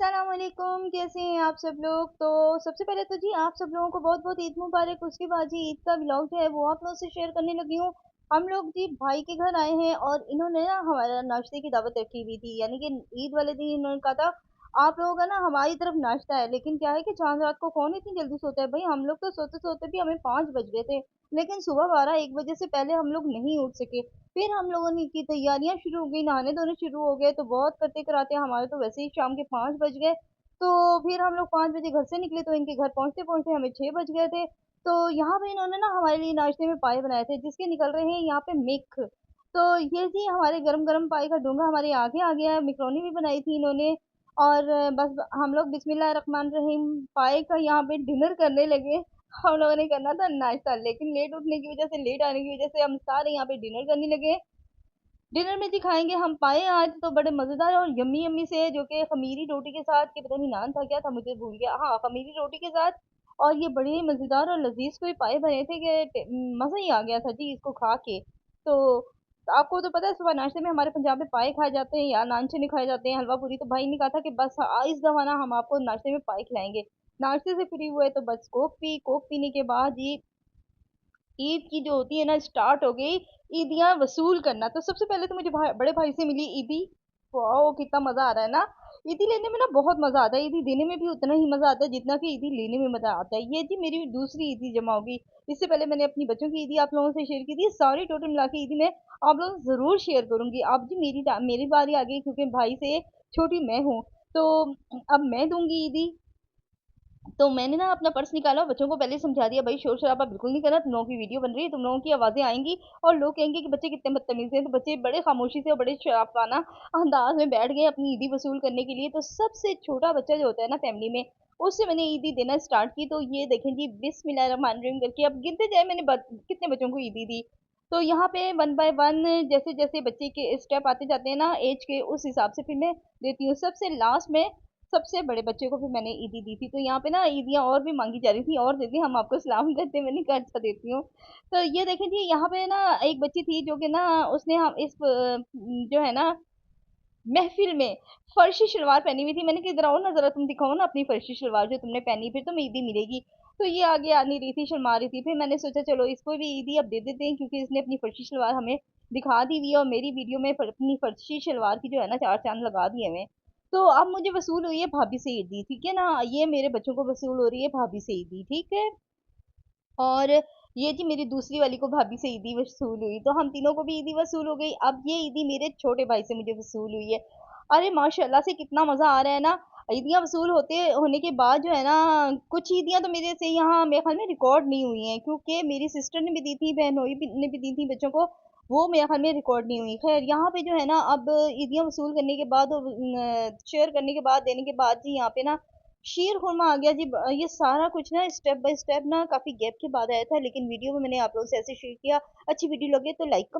अस्सलामुअलैकुम, कैसे हैं आप सब लोग। तो सबसे पहले तो जी आप सब लोगों को बहुत बहुत ईद मुबारक। उसके बाद जी ईद का व्लॉग जो है वो आप लोगों से शेयर करने लगी हूँ। हम लोग जी भाई के घर आए हैं और इन्होंने ना हमारा नाश्ते की दावत रखी हुई थी, यानी कि ईद वाले दिन इन्होंने कहा था आप लोगों का ना हमारी तरफ नाश्ता है। लेकिन क्या है कि चांद रात को कौन इतनी जल्दी सोता है भाई। हम लोग तो सोते सोते भी हमें 5 बज गए थे, लेकिन सुबह 12-1 बजे से पहले हम लोग नहीं उठ सके। फिर हम लोगों ने की तैयारियां शुरू हो गई, नहाने धोने शुरू हो गए। तो बहुत करते कराते हमारे तो वैसे ही शाम के 5 बज गए। तो फिर हम लोग 5 बजे घर से निकले तो इनके घर पहुंचते पहुंचते हमें 6 बज गए थे। तो यहाँ पे इन्होंने ना हमारे लिए नाश्ते में पाए बनाए थे, जिसके निकल रहे हैं यहाँ पे मिक। तो ये जी हमारे गरम गरम पाए का डोंगा हमारे आगे आ गया है। मिक्रोनी भी बनाई थी इन्होंने। और बस हम लोग बिस्मिल्लाह रहमान रहीम पाए का यहाँ पे डिनर करने लगे। हम लोगों ने करना था नाश्ता, लेकिन लेट उठने की वजह से, लेट आने की वजह से हम सारे यहाँ पे डिनर करने लगे। डिनर में जी खाएंगे हम पाए आज तो बड़े मजेदार और यम्मी यम्मी से, जो कि खमीरी रोटी के साथ, के पता नहीं नान था क्या था मुझे भूल गया, हाँ खमीरी रोटी के साथ। और ये बड़े ही मजेदार और लजीज कोई पाए बने थे कि मजा ही आ गया था जी इसको खा के। तो आपको तो पता है सुबह नाश्ते में हमारे पंजाब में पाए खाए जाते हैं या नान चने खाए जाते हैं, हलवा पूरी। तो भाई ने कहा था कि बस इस दफा ना हम आपको नाश्ते में पाए खिलाएंगे। नाश्ते से फ्री हुए तो बस कोक पी। कोक पीने के बाद जी ईद की जो होती है ना स्टार्ट हो गई, ईदियां वसूल करना। तो सबसे पहले तो मुझे बड़े भाई से मिली ईदी। वाओ कितना मजा आ रहा है ना। ईदी लेने में ना बहुत मजा आता है, ईदी देने में भी उतना ही मजा आता है जितना कि ईदी लेने में मजा आता है। ये जी मेरी दूसरी ईदी जमा होगी। इससे पहले मैंने अपनी बच्चों की ईदी आप लोगों से शेयर की थी, सारी टोटल मिला के ईदी मैं आप लोगों से जरूर शेयर करूंगी। अब जी मेरी बारी आ गई, क्योंकि भाई से छोटी मैं हूँ। तो अब मैं दूंगी ईदी। तो मैंने ना अपना पर्स निकाला, बच्चों को पहले ही समझा दिया भाई शोर शराबा बिल्कुल नहीं करना, तुम लोगों की वीडियो बन रही है, तुम लोगों की आवाजें आएंगी और लोग कहेंगे कि बच्चे कितने बदतमीज हैं। तो बच्चे बड़े खामोशी से और बड़े शराफाना अंदाज में बैठ गए अपनी ईदी वसूल करने के लिए। तो सबसे छोटा बच्चा जो होता है ना फैमिली में, उससे मैंने ईदी देना स्टार्ट की। तो ये देखें जी बिस्मिल्लाह रहमान रहीम करके अब गिनते जाए मैंने कितने बच्चों को ईदी दी। तो यहाँ पे 1 बाय 1 जैसे जैसे बच्चे के स्टेप आते जाते हैं ना एज के, उस हिसाब से फिर मैं देती हूँ। सबसे लास्ट में सबसे बड़े बच्चे को भी मैंने ईदी दी थी। तो यहाँ पे ना ईदियाँ और भी मांगी जा रही थी, और देती हम आपको सलाम करते हैं। मैंने कहा अच्छा देती हूँ। तो ये देखें जी यहाँ पे ना एक बच्ची थी जो कि ना उसने हम इस जो है ना महफिल में फर्शी शलवार पहनी हुई थी। मैंने कहा इधर आओ ना जरा, तुम दिखाओ ना अपनी फर्शी शलवार जो तुमने पहनी, फिर तुम्हें ईदी मिलेगी। तो ये आगे आ नहीं रही थी, शर्मा रही थी। फिर मैंने सोचा चलो इसको भी ईदी अब दे देते हैं, क्योंकि इसने अपनी फर्शी शलवार हमें दिखा दी हुई है और मेरी वीडियो में अपनी फर्शी शलवार की जो है ना 4 चांद लगा दिए हमें। तो अब मुझे वसूल हुई है भाभी से ईदी, ठीक है ना। ये मेरे बच्चों को वसूल हो रही है भाभी से ईदी, ठीक है। और ये जी मेरी दूसरी वाली को भाभी से ईदी वसूल हुई, तो हम तीनों को भी ईदी वसूल हो गई। अब ये ईदी मेरे छोटे भाई से मुझे वसूल हुई है। अरे माशाल्लाह से कितना मजा आ रहा है ना। ईदियां वसूल होते होने के बाद जो है ना, कुछ ईदियां तो मेरे से यहाँ मेरे ख्याल में रिकॉर्ड नहीं हुई हैं, क्योंकि मेरी सिस्टर ने भी दी थी, बहनोई ने भी दी थी बच्चों को। वो मेरे ख्याल में रिकॉर्ड नहीं हुई। खैर यहाँ पे जो है ना अब ईदियां वसूल करने के बाद और शेयर करने के बाद, देने के बाद जी यहाँ पे ना शीर खुरमा आ गया जी। ये सारा कुछ ना स्टेप बाय स्टेप ना काफी गैप के बाद आया था, लेकिन वीडियो में मैंने आप लोगों से ऐसे शेयर किया। अच्छी वीडियो लगे तो लाइक